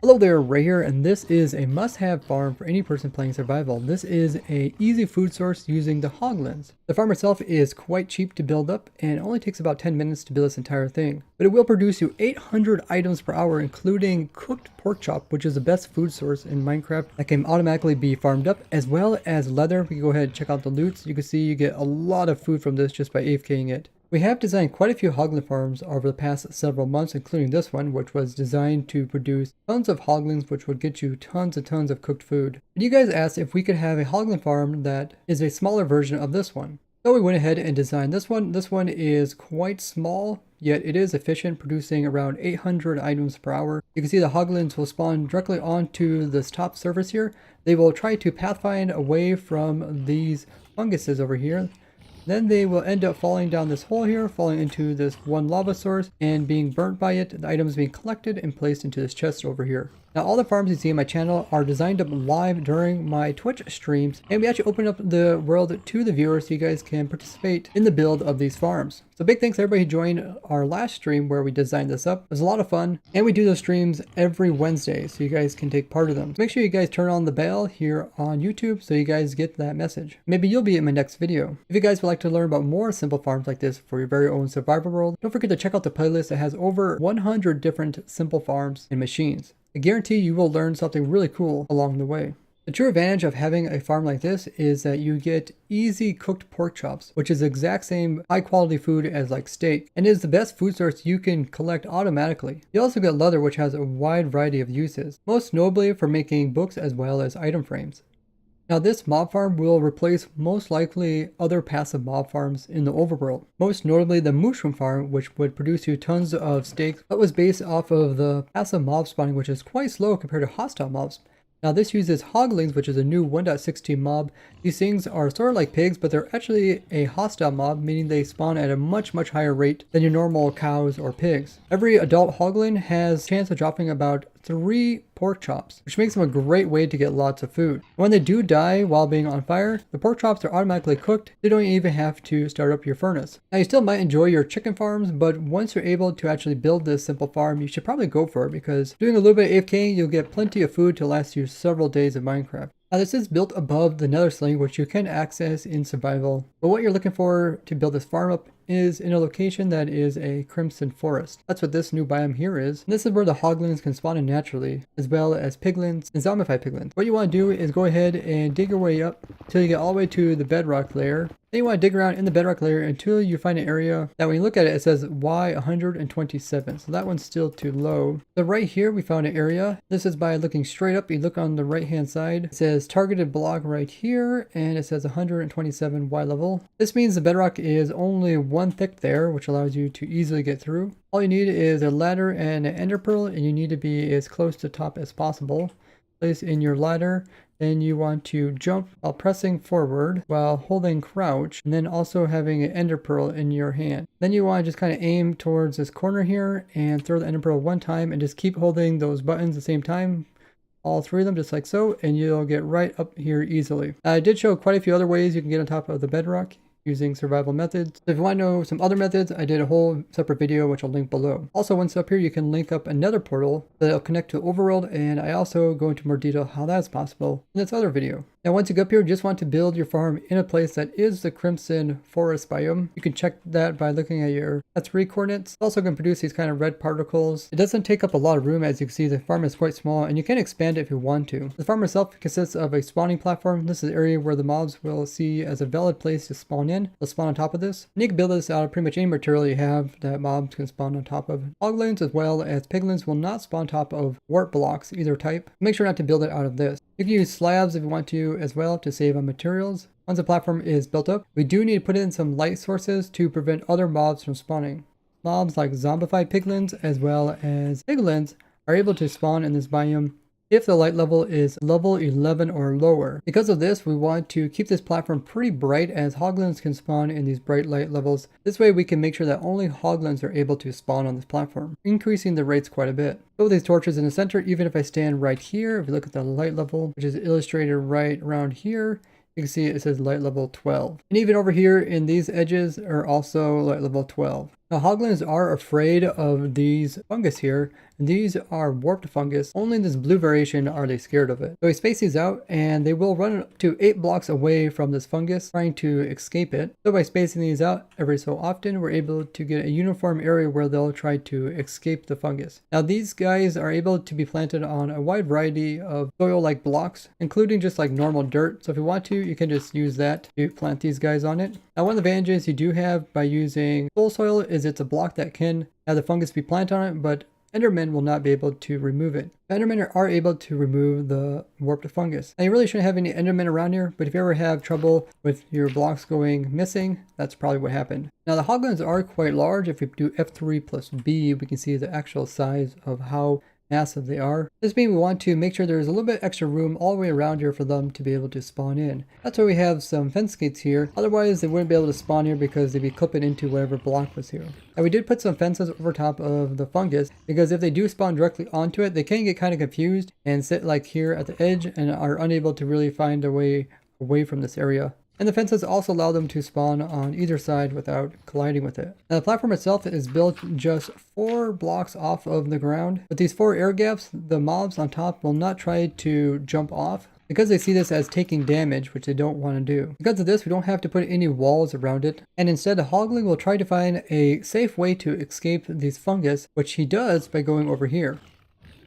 Hello there, Ray here, and this is a must-have farm for any person playing survival. This is a easy food source using the hoglins. The farm itself is quite cheap to build up and only takes about 10 minutes to build this entire thing. But it will produce you 800 items per hour, including cooked pork chop, which is the best food source in Minecraft that can automatically be farmed up, as well as leather. We can go ahead and check out the loots. You can see you get a lot of food from this just by AFKing it. We have designed quite a few hoglin farms over the past several months, including this one, which was designed to produce tons of hoglins, which would get you tons and tons of cooked food. And you guys asked if we could have a hoglin farm that is a smaller version of this one. So we went ahead and designed this one. This one is quite small, yet it is efficient, producing around 800 items per hour. You can see the hoglins will spawn directly onto this top surface here. They will try to pathfind away from these funguses over here. Then they will end up falling down this hole here, falling into this one lava source and being burnt by it. The items being collected and placed into this chest over here. Now all the farms you see in my channel are designed up live during my Twitch streams, and we actually open up the world to the viewers so you guys can participate in the build of these farms. So big thanks to everybody who joined our last stream where we designed this up. It was a lot of fun, and we do those streams every Wednesday so you guys can take part of them. So make sure you guys turn on the bell here on YouTube so you guys get that message. Maybe you'll be in my next video. If you guys would like to learn about more simple farms like this for your very own survival world, don't forget to check out the playlist that has over 100 different simple farms and machines. I guarantee you will learn something really cool along the way. The true advantage of having a farm like this is that you get easy cooked pork chops, which is the exact same high quality food as like steak, and is the best food source you can collect automatically. You also get leather, which has a wide variety of uses, most notably for making books as well as item frames. Now this mob farm will replace most likely other passive mob farms in the overworld, most notably the mushroom farm, which would produce you tons of steaks, but was based off of the passive mob spawning, which is quite slow compared to hostile mobs. Now this uses hoglins, which is a new 1.16 mob. These things are sort of like pigs, but they're actually a hostile mob, meaning they spawn at a much higher rate than your normal cows or pigs. Every adult hoglin has a chance of dropping about 3 pork chops, which makes them a great way to get lots of food. When they do die while being on fire, the pork chops are automatically cooked. You don't even have to start up your furnace. Now you still might enjoy your chicken farms, but once you're able to actually build this simple farm, you should probably go for it, because doing a little bit of AFK, you'll get plenty of food to last you several days of Minecraft. Now this is built above the nether sling, which you can access in survival, but what you're looking for to build this farm up is in a location that is a crimson forest. That's what this new biome here is. And this is where the hoglins can spawn in naturally, as well as piglins and zombified piglins. What you want to do is go ahead and dig your way up until you get all the way to the bedrock layer. Then you want to dig around in the bedrock layer until you find an area that when you look at it, it says Y127. So that one's still too low. So right here, we found an area. This is by looking straight up. You look on the right hand side. It says targeted block right here, and it says 127 Y level. This means the bedrock is only 1 thick there, which allows you to easily get through. All you need is a ladder and an ender pearl, and you need to be as close to top as possible. Place in your ladder. Then you want to jump while pressing forward while holding crouch, and then also having an ender pearl in your hand. Then you want to just kind of aim towards this corner here and throw the ender pearl 1 time and just keep holding those buttons at the same time. All 3 of them just like so, and you'll get right up here easily. I did show quite a few other ways you can get on top of the bedrock using survival methods. So if you want to know some other methods, I did a whole separate video which I'll link below. Also, once up here you can link up another portal that'll connect to overworld, and I also go into more detail how that's possible in this other video. Now once you go up here, you just want to build your farm in a place that is the crimson forest biome. You can check that by looking at your S3 coordinates. It also can produce these kind of red particles. It doesn't take up a lot of room. As you can see, the farm is quite small and you can expand it if you want to. The farm itself consists of a spawning platform. This is the area where the mobs will see as a valid place to spawn in. They'll spawn on top of this. And you can build this out of pretty much any material you have that mobs can spawn on top of. Hoglins as well as piglins will not spawn on top of warp blocks, either type. Make sure not to build it out of this. You can use slabs if you want to as well to save on materials. Once the platform is built up, we do need to put in some light sources to prevent other mobs from spawning. Mobs like zombified piglins as well as piglins are able to spawn in this biome if the light level is level 11 or lower. Because of this, we want to keep this platform pretty bright, as hoglins can spawn in these bright light levels. This way we can make sure that only hoglins are able to spawn on this platform, increasing the rates quite a bit. So with these torches in the center, even if I stand right here, if you look at the light level, which is illustrated right around here, you can see it says light level 12. And even over here in these edges are also light level 12. Now, hoglins are afraid of these fungus here, and these are warped fungus. Only in this blue variation are they scared of it. So we space these out, and they will run up to 8 blocks away from this fungus, trying to escape it. So by spacing these out every so often, we're able to get a uniform area where they'll try to escape the fungus. Now, these guys are able to be planted on a wide variety of soil-like blocks, including just like normal dirt. So if you want to, you can just use that to plant these guys on it. Now, one of the advantages you do have by using full soil is it's a block that can have the fungus be planted on it, but Endermen will not be able to remove it. Endermen are able to remove the warped fungus. Now, you really shouldn't have any Endermen around here, but if you ever have trouble with your blocks going missing, that's probably what happened. Now, the hoglins are quite large. If we do F3 plus B, we can see the actual size of how massive they are. This means we want to make sure there's a little bit extra room all the way around here for them to be able to spawn in. That's why we have some fence gates here. Otherwise, they wouldn't be able to spawn here because they'd be clipping into whatever block was here. And we did put some fences over top of the fungus because if they do spawn directly onto it, they can get kind of confused and sit like here at the edge and are unable to really find a way away from this area. And the fences also allow them to spawn on either side without colliding with it. Now, the platform itself is built just 4 blocks off of the ground. With these 4 air gaps, the mobs on top will not try to jump off because they see this as taking damage, which they don't want to do. Because of this, we don't have to put any walls around it. And instead, the hoglin will try to find a safe way to escape these fungus, which he does by going over here.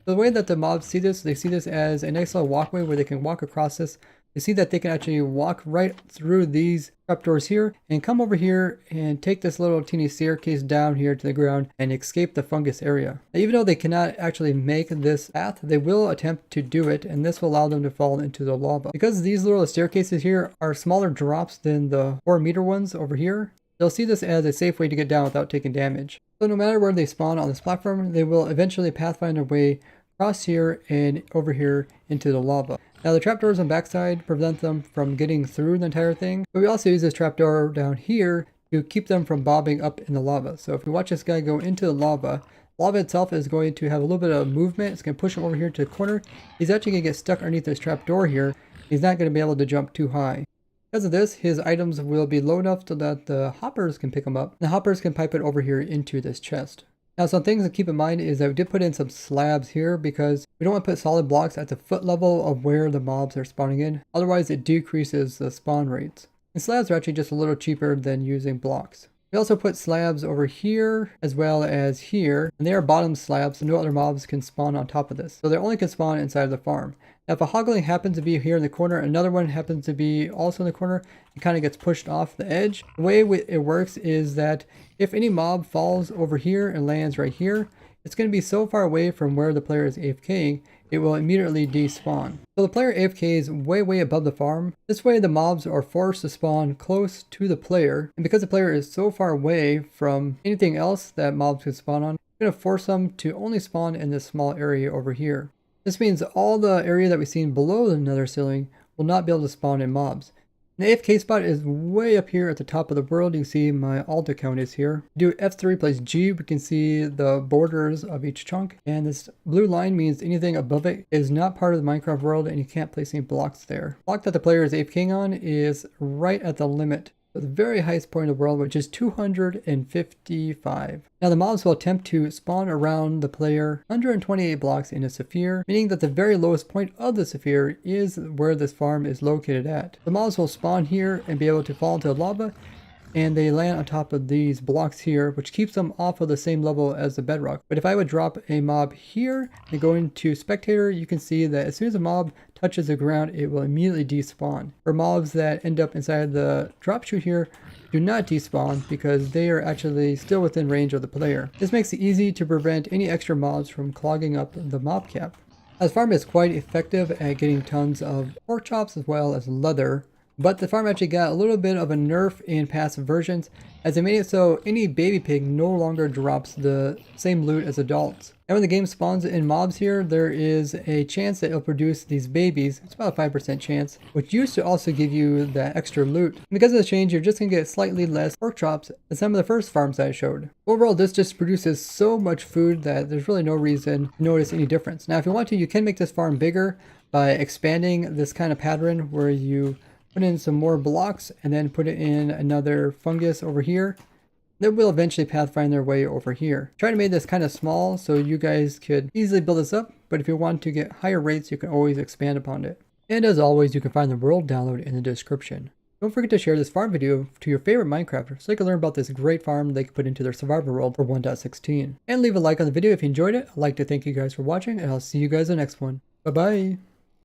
So the way that the mobs see this, they see this as a nice little walkway where they can walk across this. You see that they can actually walk right through these trapdoors here and come over here and take this little teeny staircase down here to the ground and escape the fungus area. Now, even though they cannot actually make this path, they will attempt to do it, and this will allow them to fall into the lava. Because these little staircases here are smaller drops than the 4-meter ones over here, they'll see this as a safe way to get down without taking damage. So no matter where they spawn on this platform, they will eventually pathfind their way across here and over here into the lava. Now, the trapdoors on the backside prevent them from getting through the entire thing, but we also use this trapdoor down here to keep them from bobbing up in the lava. So if we watch this guy go into the lava itself is going to have a little bit of movement. It's going to push him over here to the corner. He's actually going to get stuck underneath this trapdoor here. He's not going to be able to jump too high. Because of this, his items will be low enough so that the hoppers can pick them up. The hoppers can pipe it over here into this chest. Now, some things to keep in mind is that we did put in some slabs here because we don't want to put solid blocks at the foot level of where the mobs are spawning in. Otherwise, it decreases the spawn rates. And slabs are actually just a little cheaper than using blocks. We also put slabs over here as well as here, and they are bottom slabs so no other mobs can spawn on top of this. So they only can spawn inside of the farm. Now, if a hoglin happens to be here in the corner, another one happens to be also in the corner, it kind of gets pushed off the edge. The way it works is that if any mob falls over here and lands right here, it's going to be so far away from where the player is AFKing, it will immediately despawn. So the player AFKs way above the farm. This way the mobs are forced to spawn close to the player, and because the player is so far away from anything else that mobs can spawn on, it's going to force them to only spawn in this small area over here. This means all the area that we've seen below the nether ceiling will not be able to spawn in mobs. The AFK spot is way up here at the top of the world. You can see my alt account is here. Do F3 plus G, we can see the borders of each chunk. And this blue line means anything above it is not part of the Minecraft world and you can't place any blocks there. The block that the player is AFKing on is right at the limit. The very highest point in the world, which is 255. Now the mobs will attempt to spawn around the player 128 blocks in a sphere, meaning that the very lowest point of the sphere is where this farm is located at. The mobs will spawn here and be able to fall into the lava, and they land on top of these blocks here, which keeps them off of the same level as the bedrock. But if I would drop a mob here and go into spectator, you can see that as soon as a mob touches the ground, it will immediately despawn. For mobs that end up inside the drop chute here, do not despawn because they are actually still within range of the player. This makes it easy to prevent any extra mobs from clogging up the mob cap. This farm is quite effective at getting tons of pork chops as well as leather. But the farm actually got a little bit of a nerf in past versions, as they made it so any baby pig no longer drops the same loot as adults. And when the game spawns in mobs here, there is a chance that it'll produce these babies. It's about a 5% chance, which used to also give you that extra loot. And because of this change, you're just going to get slightly less pork chops than some of the first farms that I showed. Overall, this just produces so much food that there's really no reason to notice any difference. Now, if you want to, you can make this farm bigger by expanding this kind of pattern where you put in some more blocks and then put it in another fungus over here. They will eventually pathfind their way over here. Try to make this kind of small so you guys could easily build this up, but if you want to get higher rates, you can always expand upon it. And as always, you can find the world download in the description. Don't forget to share this farm video to your favorite Minecrafter so they can learn about this great farm they can put into their survival world for 1.16. And leave a like on the video if you enjoyed it. I'd like to thank you guys for watching, and I'll see you guys in the next one. Bye bye!